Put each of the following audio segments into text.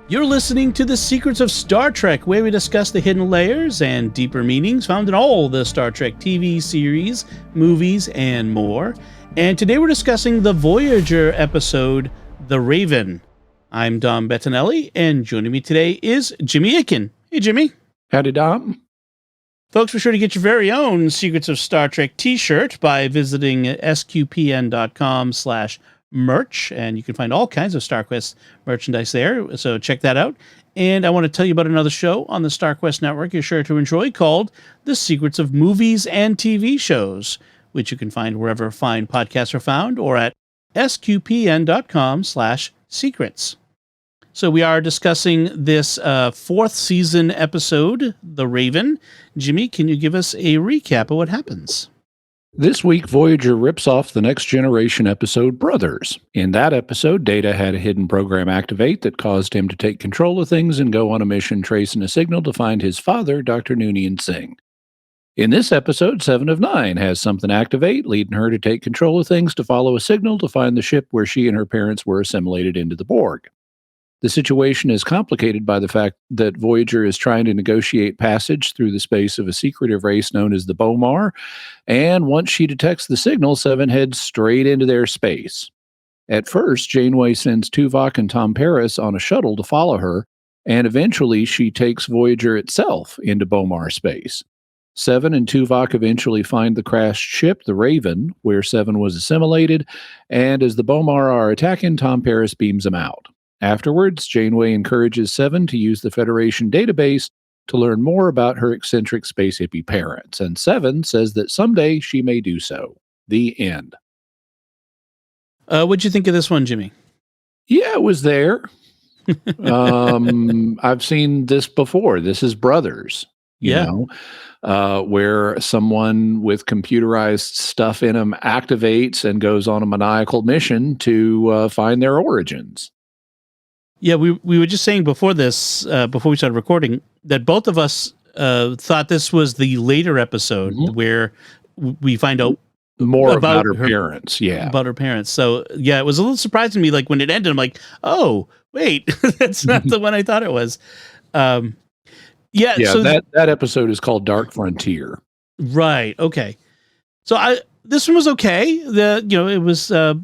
You're listening to The Secrets of Star Trek, where we discuss the hidden layers and deeper meanings found in all the Star Trek TV series, movies, and more. And today we're discussing the Voyager episode, The Raven. I'm Dom Bettinelli, and joining me today is Jimmy Akin. Hey, Jimmy. Howdy, Dom. Folks, be sure to get your very own Secrets of Star Trek t-shirt by visiting sqpn.com/merch, and you can find all kinds of StarQuest merchandise there, so check that out. And I want to tell you about another show on the StarQuest Network you're sure to enjoy called The Secrets of Movies and TV Shows, which you can find wherever fine podcasts are found or at sqpn.com/secrets. So we are discussing this fourth season episode, The Raven. Jimmy, can you give us a recap of what happens? This week, Voyager rips off the Next Generation episode, Brothers. In that episode, Data had a hidden program activate that caused him to take control of things and go on a mission tracing a signal to find his father, Dr. Noonien Singh. In this episode, 7 of 9 has something activate, leading her to take control of things to follow a signal to find the ship where she and her parents were assimilated into the Borg. The situation is complicated by the fact that Voyager is trying to negotiate passage through the space of a secretive race known as the Bomar, and once she detects the signal, 7 heads straight into their space. At first, Janeway sends Tuvok and Tom Paris on a shuttle to follow her, and eventually she takes Voyager itself into Bomar space. 7 and Tuvok eventually find the crashed ship, the Raven, where 7 was assimilated, and as the Bomar are attacking, Tom Paris beams them out. Afterwards, Janeway encourages 7 to use the Federation database to learn more about her eccentric space hippie parents, and 7 says that someday she may do so. The end. What'd you think of this one, Jimmy? Yeah, it was there. I've seen this before. This is Brothers, you know, where someone with computerized stuff in them activates and goes on a maniacal mission to find their origins. Yeah, we were just saying before this, before we started recording, that both of us thought this was the later episode where we find out more about her parents. Yeah, about her parents. So yeah, it was a little surprising to me. Like when it ended, I'm like, oh wait, that's not the one I thought it was. So that episode is called Dark Frontier. Right. Okay. So this one was okay. It was a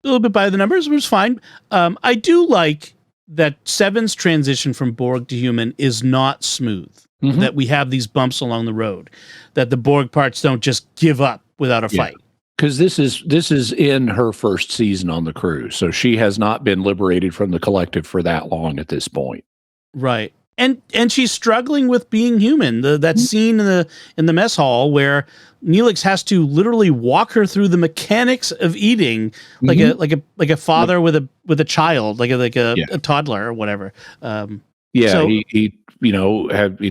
little bit by the numbers, it was fine. I do like that 7's transition from Borg to human is not smooth. That we have these bumps along the road. That the Borg parts don't just give up without a fight. Because this is in her first season on the crew, so she has not been liberated from the collective for that long at this point. Right. And she's struggling with being human. That scene in the mess hall where Neelix has to literally walk her through the mechanics of eating, like a father with a child, like a toddler or whatever. He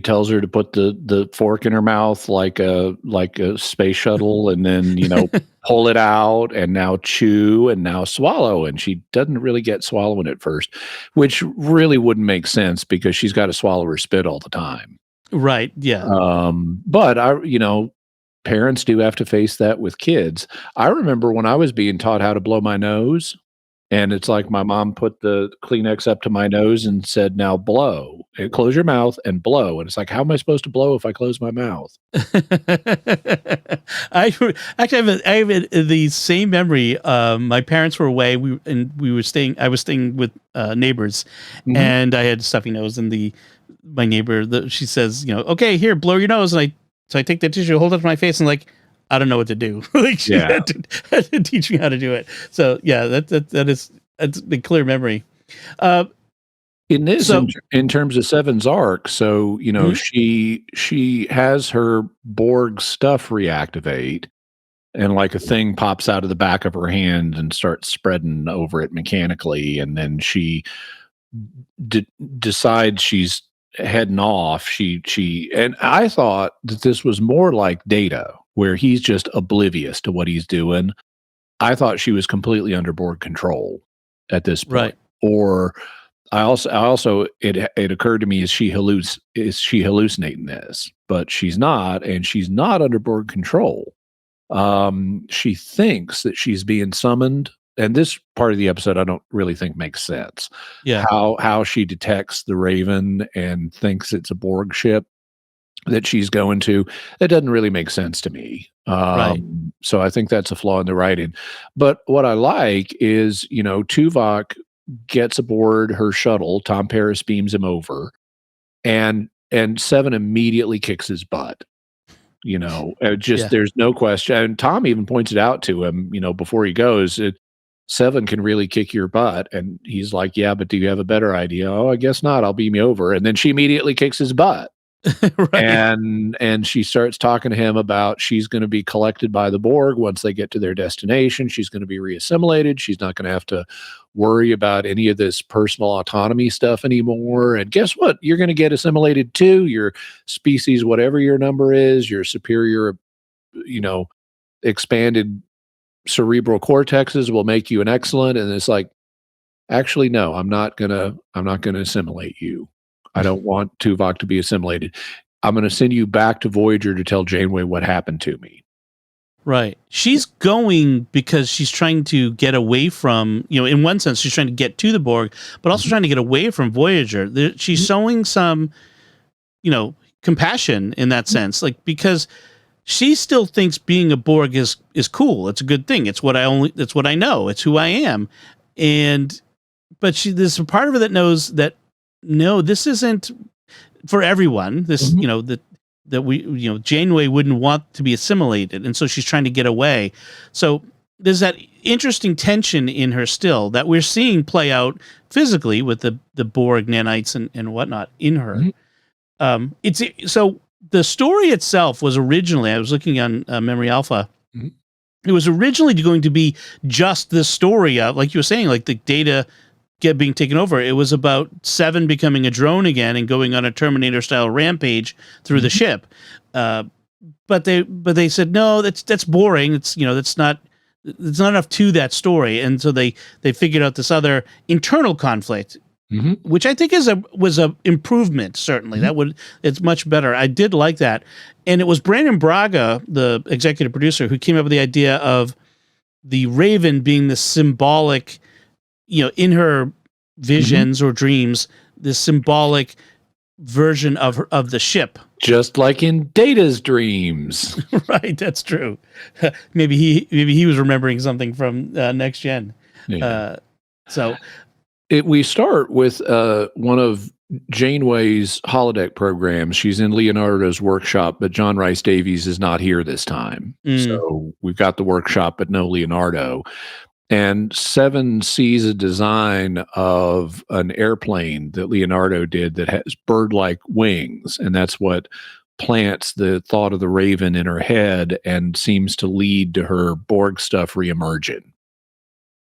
tells her to put the fork in her mouth like a space shuttle, and then pull it out, and now chew, and now swallow, and she doesn't really get swallowing at first, which really wouldn't make sense because she's got to swallow her spit all the time. Right. Yeah. But parents do have to face that with kids. I remember when I was being taught how to blow my nose, and it's like my mom put the Kleenex up to my nose and said, now blow. And close your mouth and blow. And it's like, how am I supposed to blow if I close my mouth? I have the same memory. My parents were away. I was staying with neighbors, and I had a stuffy nose, and my neighbor, she says, okay, here, blow your nose. And so I take the tissue, hold it to my face, and I don't know what to do. She had to teach me how to do it. So yeah, that's a clear memory. In terms of 7's arc, so she has her Borg stuff reactivate, and like a thing pops out of the back of her hand and starts spreading over it mechanically, and then she decides she's heading off. And I thought that this was more like Data, where he's just oblivious to what he's doing. I thought she was completely under Borg control at this point. Right. Or I also it occurred to me, is she hallucinating this? But she's not, and she's not under Borg control. She thinks that she's being summoned and this part of the episode I don't really think makes sense. Yeah. How she detects the Raven and thinks it's a Borg ship that she's going to, that doesn't really make sense to me. Right. So I think that's a flaw in the writing. But what I like is, Tuvok gets aboard her shuttle. Tom Paris beams him over, and Seven immediately kicks his butt. Just Yeah. there's no question. And Tom even points it out to him, before he goes. Seven can really kick your butt, and he's like, "Yeah, but do you have a better idea?" "Oh, I guess not. I'll beam you over." And then she immediately kicks his butt. Right. And she starts talking to him about she's going to be collected by the Borg once they get to their destination. She's going to be reassimilated. She's not going to have to worry about any of this personal autonomy stuff anymore. And guess what? You're going to get assimilated too. Your species, whatever your number is, your superior, you know, expanded cerebral cortexes will make you an excellent. And it's like, actually, no, I'm not gonna assimilate you. I don't want Tuvok to be assimilated. I'm gonna send you back to Voyager to tell Janeway what happened to me. Right. She's going because she's trying to get away from, in one sense, she's trying to get to the Borg, but also trying to get away from Voyager. She's showing some, compassion in that sense, like, because she still thinks being a Borg is cool. It's a good thing. It's what I know. It's who I am. But there's a part of her that knows that no, this isn't for everyone. This, that we, Janeway wouldn't want to be assimilated. And so she's trying to get away. So there's that interesting tension in her still that we're seeing play out physically with the Borg nanites and whatnot in her. So the story itself was originally, I was looking on Memory Alpha. It was originally going to be just this story of, like you were saying, like the data being taken over. It was about Seven becoming a drone again and going on a Terminator style rampage through the ship. But they said no, that's boring. It's that's not. It's not enough to that story, and so they figured out this other internal conflict, which I think was a improvement. Certainly, it's much better. I did like that, and it was Brandon Braga, the executive producer, who came up with the idea of the Raven being the symbolic, in her visions or dreams, this symbolic version of the ship. Just like in Data's dreams. Right, that's true. Maybe he was remembering something from Next Gen. Yeah. So we start with one of Janeway's holodeck programs. She's in Leonardo's workshop, but John Rice Davies is not here this time. So we've got the workshop, but no Leonardo. And Seven sees a design of an airplane that Leonardo did that has bird-like wings, and that's what plants the thought of the Raven in her head and seems to lead to her Borg stuff reemerging.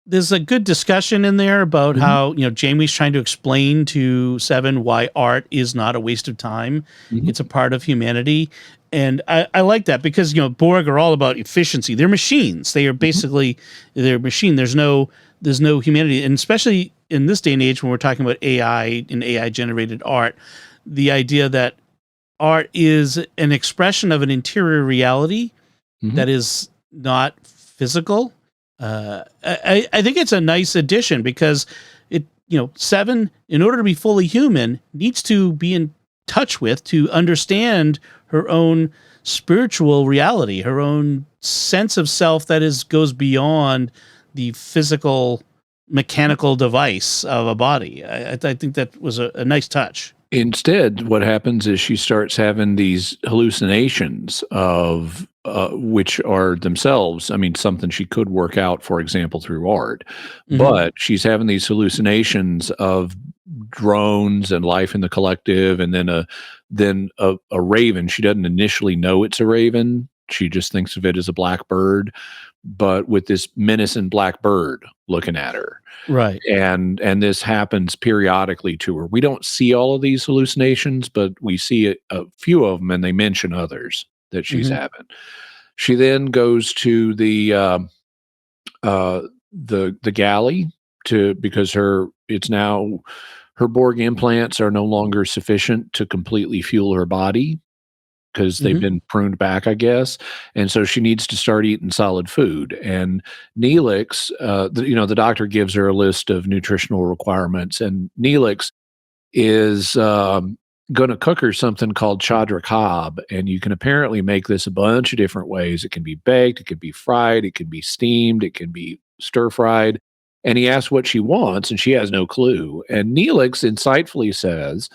There's a good discussion in there about how, Jamie's trying to explain to Seven why art is not a waste of time. It's a part of humanity. And I like that because, Borg are all about efficiency. They're machines. They are basically, they're machine. There's no humanity. And especially in this day and age when we're talking about AI and AI generated art, the idea that art is an expression of an interior reality that is not physical. I think it's a nice addition because Seven, in order to be fully human, needs to be in touch with, to understand her own spiritual reality, her own sense of self that goes beyond the physical mechanical device of a body. I think that was a nice touch. Instead, what happens is she starts having these hallucinations of which are themselves, something she could work out, for example, through art. But she's having these hallucinations of drones and life in the collective, and then a raven. She doesn't initially know it's a raven. She just thinks of it as a black bird, but with this menacing black bird looking at her. Right. And this happens periodically to her. We don't see all of these hallucinations, but we see a few of them, and they mention others that she's having. She then goes to the galley because her Borg implants are no longer sufficient to completely fuel her body. because they've Mhm. been pruned back, I guess. And so she needs to start eating solid food. And Neelix, the doctor gives her a list of nutritional requirements, and Neelix is going to cook her something called Chadra Cobb. And you can apparently make this a bunch of different ways. It can be baked, it can be fried, it can be steamed, it can be stir fried. And he asks what she wants, and she has no clue. And Neelix insightfully says,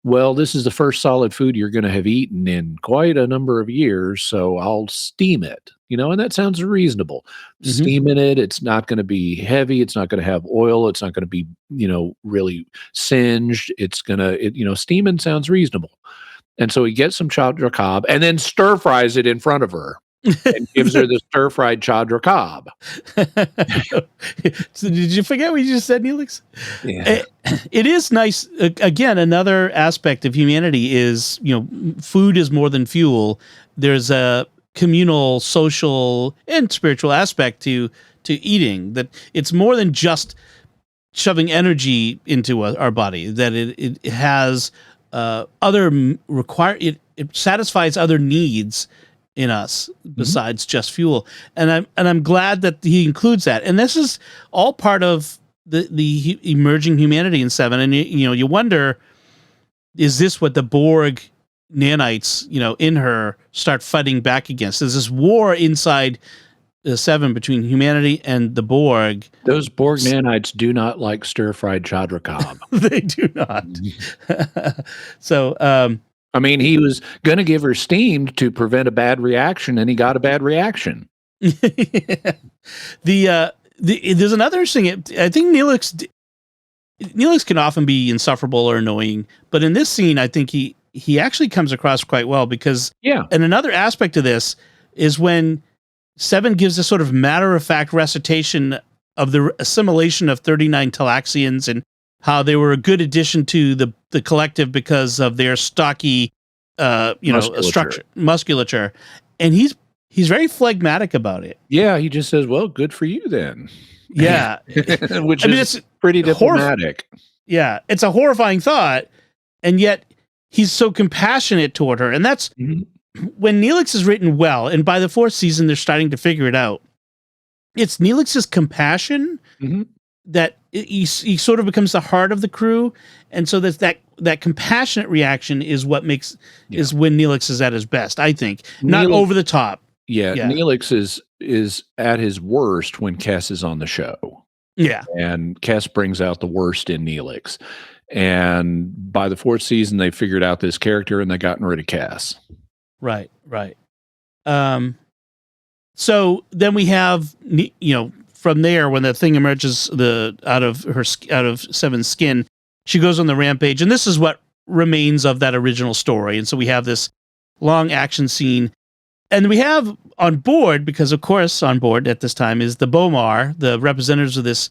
well, this is the first solid food you're going to have eaten in quite a number of years, so I'll steam it. And that sounds reasonable. Mhm. Steaming it, it's not going to be heavy, it's not going to have oil, it's not going to be, really singed. It's going to, steaming sounds reasonable. And so he gets some Chadra Cobb and then stir fries it in front of her and gives her the stir fried Chadra Cobb. So did you forget what you just said, Neelix? Yeah. It is nice. Again, another aspect of humanity is, food is more than fuel. There's a communal, social, and spiritual aspect to eating. That it's more than just shoving energy into our body. That it has other it satisfies other needs in us besides just fuel. And I'm glad that he includes that. And this is all part of the emerging humanity in Seven. And you wonder, is this what the Borg nanites in her start fighting back against? There's this war inside the Seven between humanity and the Borg. Those Borg nanites do not like stir-fried Chadra Cobb. They do not. So I mean, he was going to give her steamed to prevent a bad reaction, and he got a bad reaction. There's another interesting. I think Neelix can often be insufferable or annoying, but in this scene, I think he actually comes across quite well because. Yeah. And another aspect of this is when Seven gives a sort of matter-of-fact recitation of the assimilation of 39 Talaxians and how they were a good addition to the collective because of their stocky, musculature, and he's very phlegmatic about it. Yeah, he just says, "Well, good for you then." Yeah, which is pretty diplomatic. Yeah, it's a horrifying thought, and yet he's so compassionate toward her, and that's when Neelix is written well. And by the fourth season, they're starting to figure it out. It's Neelix's compassion that he sort of becomes the heart of the crew, and so that compassionate reaction is what makes is when Neelix is at his best. I think not over the top. Yeah, Neelix is at his worst when Kes is on the show. Yeah, and Kes brings out the worst in Neelix. And by the fourth season, they figured out this character and they gotten rid of Kes. Right. So then we have, from there, when the thing emerges out of Seven's skin, she goes on the rampage, and this is what remains of that original story. And so we have this long action scene, and we have on board, because of course on board at this time is the Bomar, the representatives of this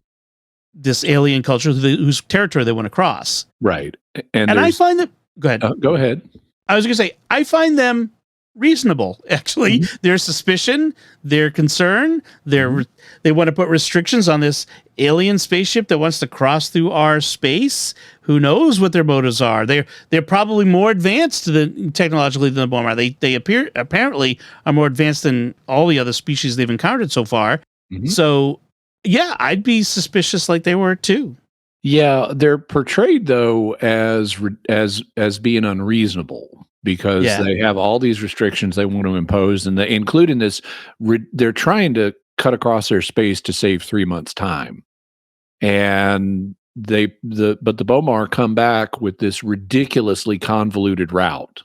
alien culture whose territory they want to cross. Right, and I find that. Go ahead. Go ahead. I was going to say I find them reasonable, actually. Their suspicion, their concern, they want to put restrictions on this alien spaceship that wants to cross through our space. Who knows what their motives are? They're probably more advanced technologically than the Bomar. They apparently are more advanced than all the other species they've encountered so far. So yeah, I'd be suspicious like they were too. Yeah, they're portrayed though as being unreasonable because they have all these restrictions they want to impose, and including this, they're trying to cut across their space to save 3 months' time, and but the Bomar come back with this ridiculously convoluted route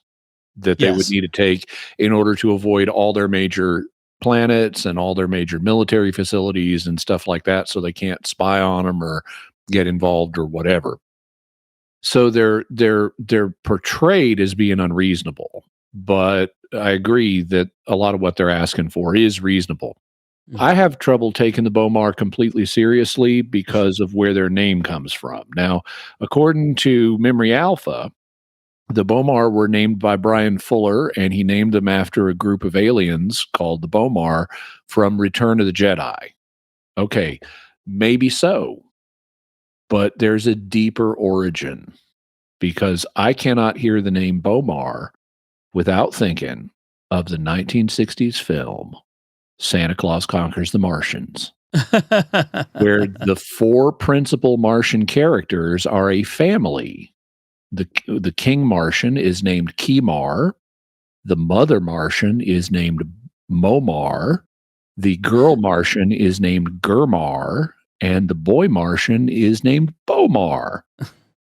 that they would need to take in order to avoid all their major planets and all their major military facilities and stuff like that, so they can't spy on them or get involved or whatever. So they're portrayed as being unreasonable, but I agree that a lot of what they're asking for is reasonable. I have trouble taking the Bomar completely seriously because of where their name comes from. Now, according to Memory Alpha, the Bomar were named by Brian Fuller, and he named them after a group of aliens called the Bomar from Return of the Jedi. Okay, maybe so. But there's a deeper origin, because I cannot hear the name Bomar without thinking of the 1960s film Santa Claus Conquers the Martians, where the four principal Martian characters are a family. The King Martian is named Kimar. The Mother Martian is named Momar. The girl Martian is named Gurmar. And the boy Martian is named Bomar.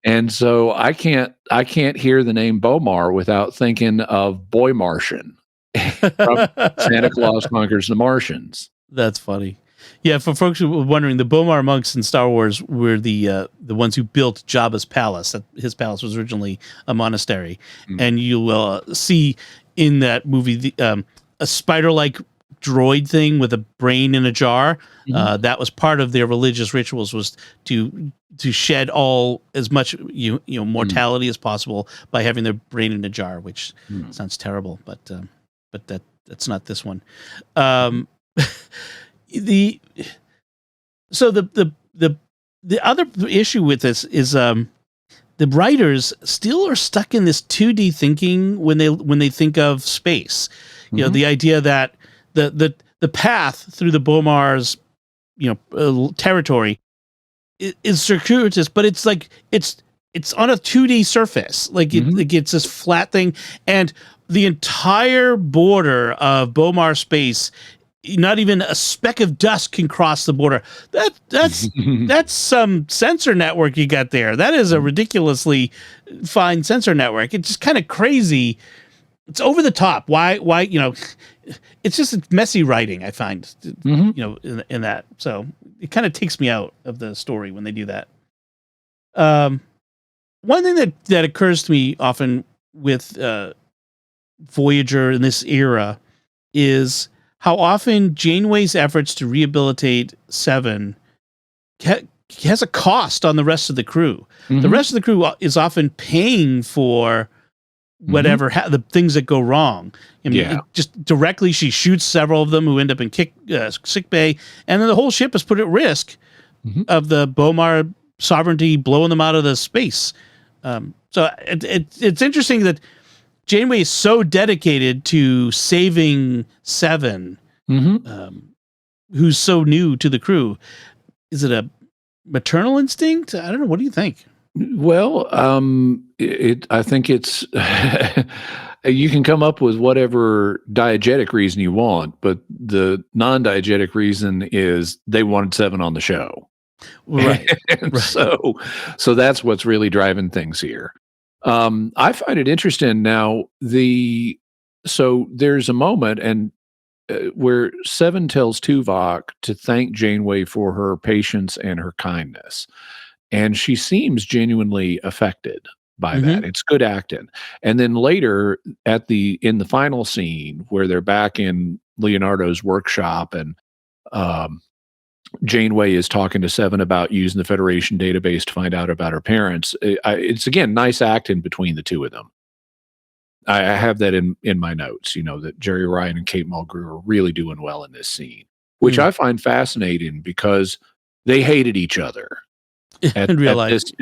And so I can't hear the name Bomar without thinking of Boy Martian from Santa Claus Conquers the Martians. That's funny. Yeah, for folks who were wondering, the Bomar monks in Star Wars were the ones who built Jabba's palace. His palace was originally a monastery, and you will see in that movie a spider-like droid thing with a brain in a jar. That was part of their religious rituals, was to shed all as much mortality as possible by having their brain in a jar, which sounds terrible, but that's not this one. The other issue with this is the writers still are stuck in this 2D thinking when they think of space. You know, the idea that the path through the Bomar's territory is circuitous, but it's like it's on a 2D surface, like it's this flat thing, and the entire border of Bomar space, not even a speck of dust can cross the border. That's some sensor network you got there. That is a ridiculously fine sensor network. It's just kind of crazy. It's over the top. Why? It's just messy writing, I find, in that. So it kind of takes me out of the story when they do that. One thing that occurs to me often with Voyager in this era is how often Janeway's efforts to rehabilitate Seven has a cost on the rest of the crew. The rest of the crew is often paying for whatever the things that go wrong. I mean, just directly, she shoots several of them who end up in sick bay, and then the whole ship is put at risk of the Bomar sovereignty blowing them out of the space. So it's interesting that Janeway is so dedicated to saving Seven, who's so new to the crew. Is it a maternal instinct? I don't know. What do you think? Well, I think it's you can come up with whatever diegetic reason you want, but the non-diegetic reason is they wanted Seven on the show. Right. And so that's what's really driving things here. I find it interesting now. So there's a moment and where Seven tells Tuvok to thank Janeway for her patience and her kindness, and she seems genuinely affected by that. It's good acting. And then later in the final scene where they're back in Leonardo's workshop and Janeway is talking to Seven about using the Federation database to find out about her parents. It's again nice acting between the two of them. I have that in my notes. That Jerry Ryan and Kate Mulgrew are really doing well in this scene, which I find fascinating because they hated each other at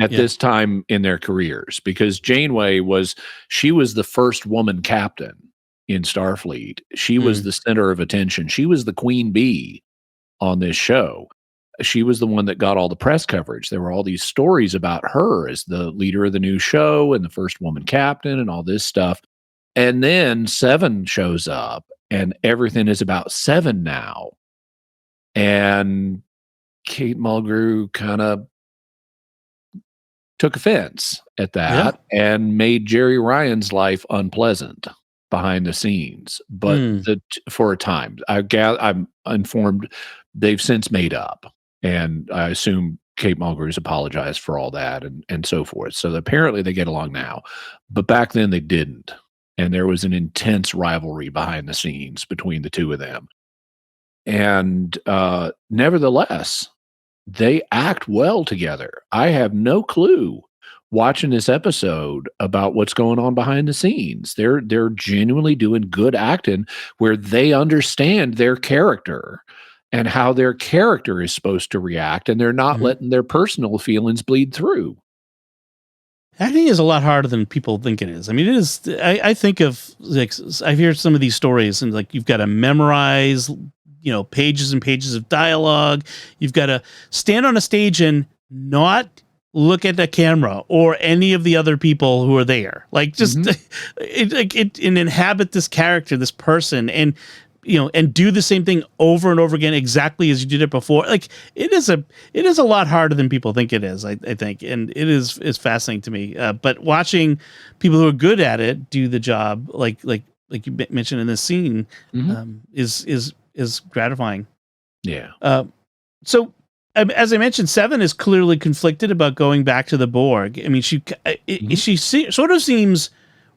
this time in their careers. Because Janeway was the first woman captain in Starfleet. She was the center of attention. She was the queen bee on this show. She was the one that got all the press coverage. There were all these stories about her as the leader of the new show and the first woman captain and all this stuff. And then Seven shows up and everything is about Seven now. And Kate Mulgrew kind of took offense at that and made Jerry Ryan's life unpleasant behind the scenes. But for a time, I'm informed they've since made up, and I assume Kate Mulgrew's apologized for all that and so forth. So apparently they get along now, but back then they didn't, and there was an intense rivalry behind the scenes between the two of them. And nevertheless, they act well together. I have no clue watching this episode about what's going on behind the scenes. They're genuinely doing good acting where they understand their character and how their character is supposed to react, and they're not letting their personal feelings bleed through. Acting is a lot harder than people think it is. I mean, it is. I think of like I hear some of these stories, and like you've got to memorize, pages and pages of dialogue. You've got to stand on a stage and not look at the camera or any of the other people who are there. Like just it inhabit this character, this person, and and do the same thing over and over again, exactly as you did it before. Like it is a lot harder than people think it is. I think, and it is fascinating to me. But watching people who are good at it do the job, like you mentioned in this scene, is gratifying. Yeah. So as I mentioned, Seven is clearly conflicted about going back to the Borg. I mean, she sort of seems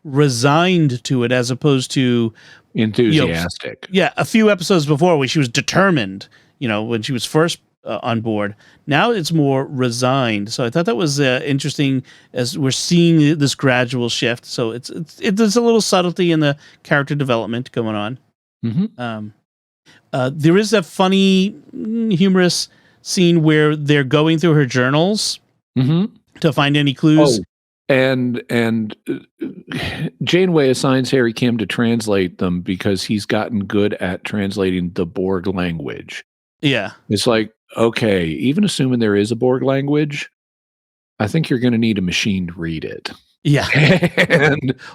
resigned to it as opposed to enthusiastic. A few episodes before where she was determined, when she was first on board. Now it's more resigned. So I thought that was interesting as we're seeing this gradual shift. So there's a little subtlety in the character development going on. There is a funny, humorous scene where they're going through her journals to find any clues. Oh. And Janeway assigns Harry Kim to translate them because he's gotten good at translating the Borg language. Yeah. It's like, okay, even assuming there is a Borg language, I think you're going to need a machine to read it. Yeah.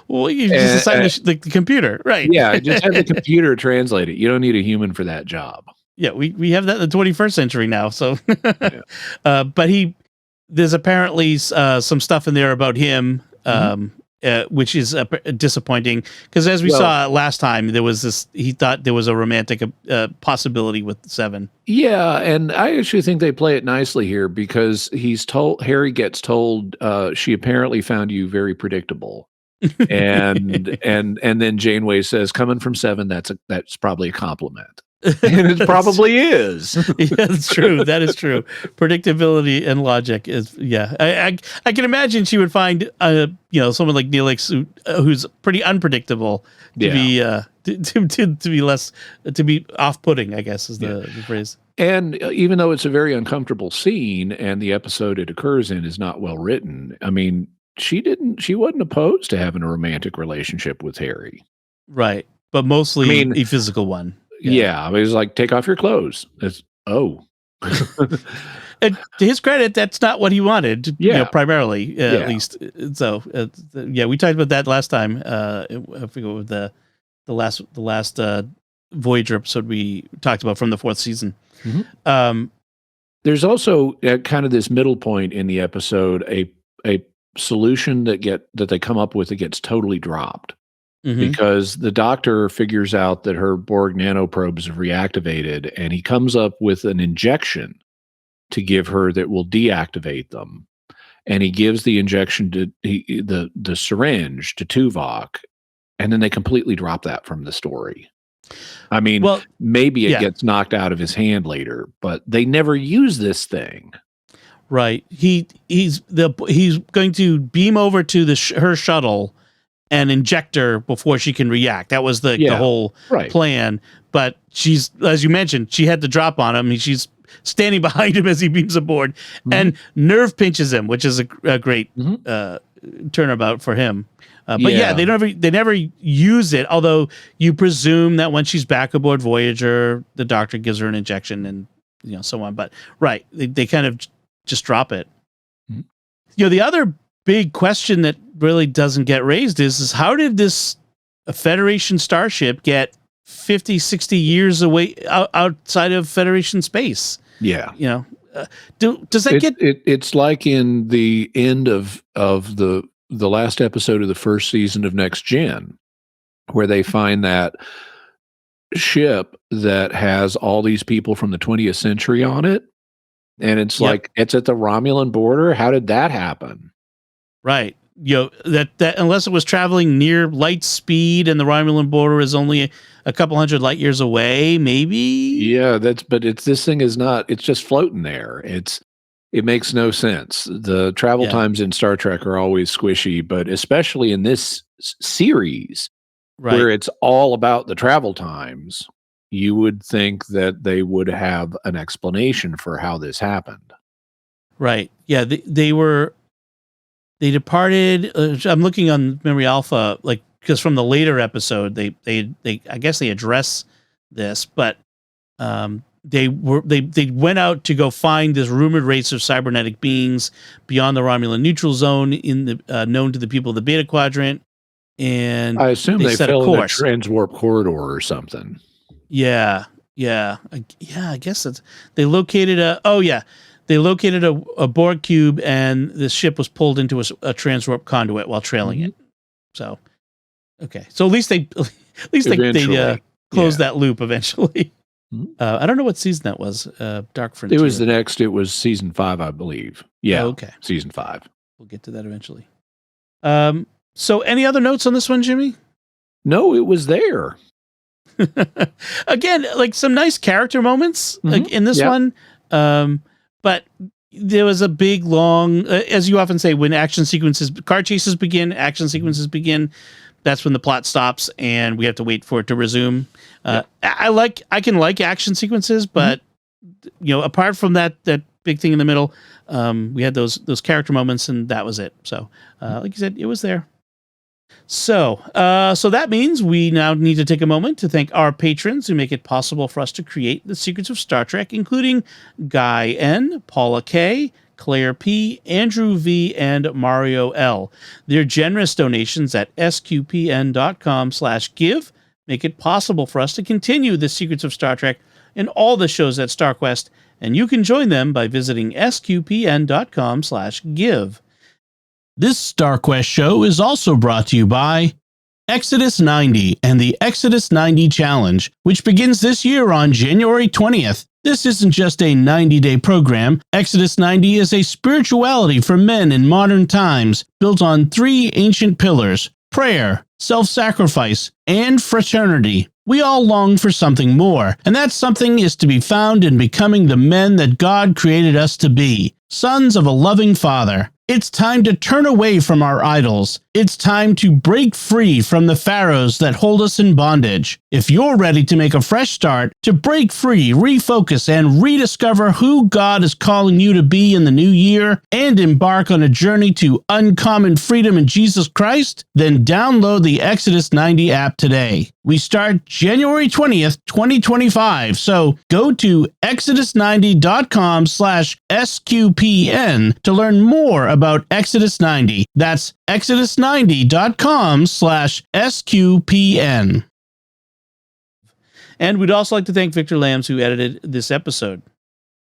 Well, you just assign the computer, right? Yeah, just have the computer translate it. You don't need a human for that job. Yeah, we have that in the 21st century now. So, but there's apparently some stuff in there about him, which is disappointing because as we saw last time, there was this. He thought there was a romantic possibility with Seven. Yeah, and I actually think they play it nicely here because Harry gets told she apparently found you very predictable, and then Janeway says, "Coming from Seven, that's probably a compliment." And it probably is. Yeah, that's true. That is true. Predictability and logic is, I can imagine she would find, someone like Neelix who's pretty unpredictable to be to be less to be off-putting, I guess is the phrase. And even though it's a very uncomfortable scene, and the episode it occurs in is not well written, I mean, she wasn't opposed to having a romantic relationship with Harry, right? But mostly a physical one. Yeah, I mean, it's like, take off your clothes. And to his credit, that's not what he wanted. Primarily, at least. So, we talked about that last time. I forget what the last Voyager episode we talked about from the 4th season. There's also kind of this middle point in the episode, a solution that they come up with that gets totally dropped. Because the doctor figures out that her Borg nanoprobes have reactivated, and he comes up with an injection to give her that will deactivate them. And he gives the injection to the syringe to Tuvok, and then they completely drop that from the story. I mean, maybe it gets knocked out of his hand later, but they never use this thing. Right. He's going to beam over to her shuttle and inject her before she can react. That was the whole plan. But she's, as you mentioned, she had the drop on him. She's standing behind him as he beams aboard and nerve pinches him, which is a great turnabout for him. But they never use it. Although you presume that when she's back aboard Voyager, the doctor gives her an injection and so on. But they kind of just drop it. The other big question that really doesn't get raised is how did this Federation starship get 50, 60 years away outside of Federation space? Yeah. Does that get... It's like in the end of the last episode of the first season of Next Gen, where they find that ship that has all these people from the 20th century on it. And it's like, it's at the Romulan border. How did that happen? Right. That unless it was traveling near light speed and the Romulan border is only a couple hundred light years away, maybe. Yeah, this thing is not, it's just floating there. It makes no sense. The travel times in Star Trek are always squishy, but especially in this series where it's all about the travel times, you would think that they would have an explanation for how this happened. Right. Yeah, they were they departed. I'm looking on Memory Alpha, like, because from the later episode, they I guess they address this, but they went out to go find this rumored race of cybernetic beings beyond the Romulan neutral zone in the known to the people of the Beta Quadrant, and I assume they set a fell in a course. transwarp corridor or something. Yeah, I guess it's they located a Borg cube, and the ship was pulled into a transwarp conduit while trailing it. So, okay, so at least they closed that loop eventually. I don't know what season that was. Dark Frontier. It was season 5, I believe. Yeah. Oh, okay. Season 5. We'll get to that eventually. So any other notes on this one, Jimmy? No, it was there. Again, like some nice character moments like in this one. But there was a big, long, as you often say, when car chases begin, action sequences begin, that's when the plot stops and we have to wait for it to resume. I can like action sequences, but apart from that big thing in the middle, we had those character moments, and that was it. So, like you said, it was there. So that means we now need to take a moment to thank our patrons who make it possible for us to create the Secrets of Star Trek, including Guy N, Paula K, Claire P, Andrew V, and Mario L. Their generous donations at sqpn.com/give make it possible for us to continue the Secrets of Star Trek and all the shows at StarQuest, and you can join them by visiting sqpn.com/give. This StarQuest show is also brought to you by Exodus 90 and the Exodus 90 Challenge, which begins this year on January 20th. This isn't just a 90-day program. Exodus 90 is a spirituality for men in modern times, built on 3 ancient pillars: prayer, self-sacrifice, and fraternity. We all long for something more, and that something is to be found in becoming the men that God created us to be, sons of a loving Father. It's time to turn away from our idols. It's time to break free from the pharaohs that hold us in bondage. If you're ready to make a fresh start, to break free, refocus, and rediscover who God is calling you to be in the new year, and embark on a journey to uncommon freedom in Jesus Christ, then download the Exodus 90 app today. We start January 20th, 2025, so go to exodus90.com/SQPN to learn more about Exodus 90. That's exodus90.com/SQPN. And we'd also like to thank Victor Lambs, who edited this episode.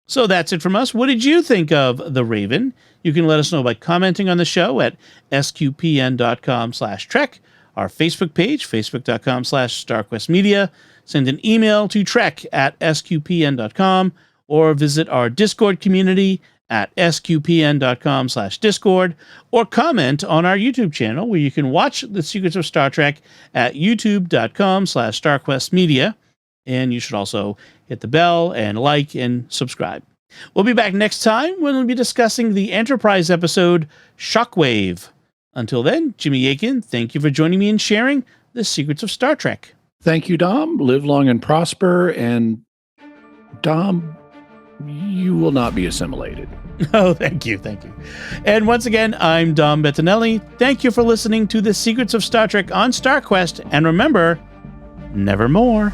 So that's it from us. What did you think of The Raven? You can let us know by commenting on the show at sqpn.com/Trek, our Facebook page, facebook.com/StarQuestMedia. Send an email to trek@sqpn.com, or visit our Discord community at sqpn.com/Discord, or comment on our YouTube channel, where you can watch The Secrets of Star Trek at youtube.com/StarQuestMedia. And you should also hit the bell and like and subscribe. We'll be back next time when we'll be discussing the Enterprise episode Shockwave. Until then, Jimmy Akin, thank you for joining me and sharing The Secrets of Star Trek. Thank you, Dom. Live long and prosper. And Dom, you will not be assimilated. Oh, thank you. And once again, I'm Dom Bettinelli. Thank you for listening to The Secrets of Star Trek on StarQuest. And remember, nevermore.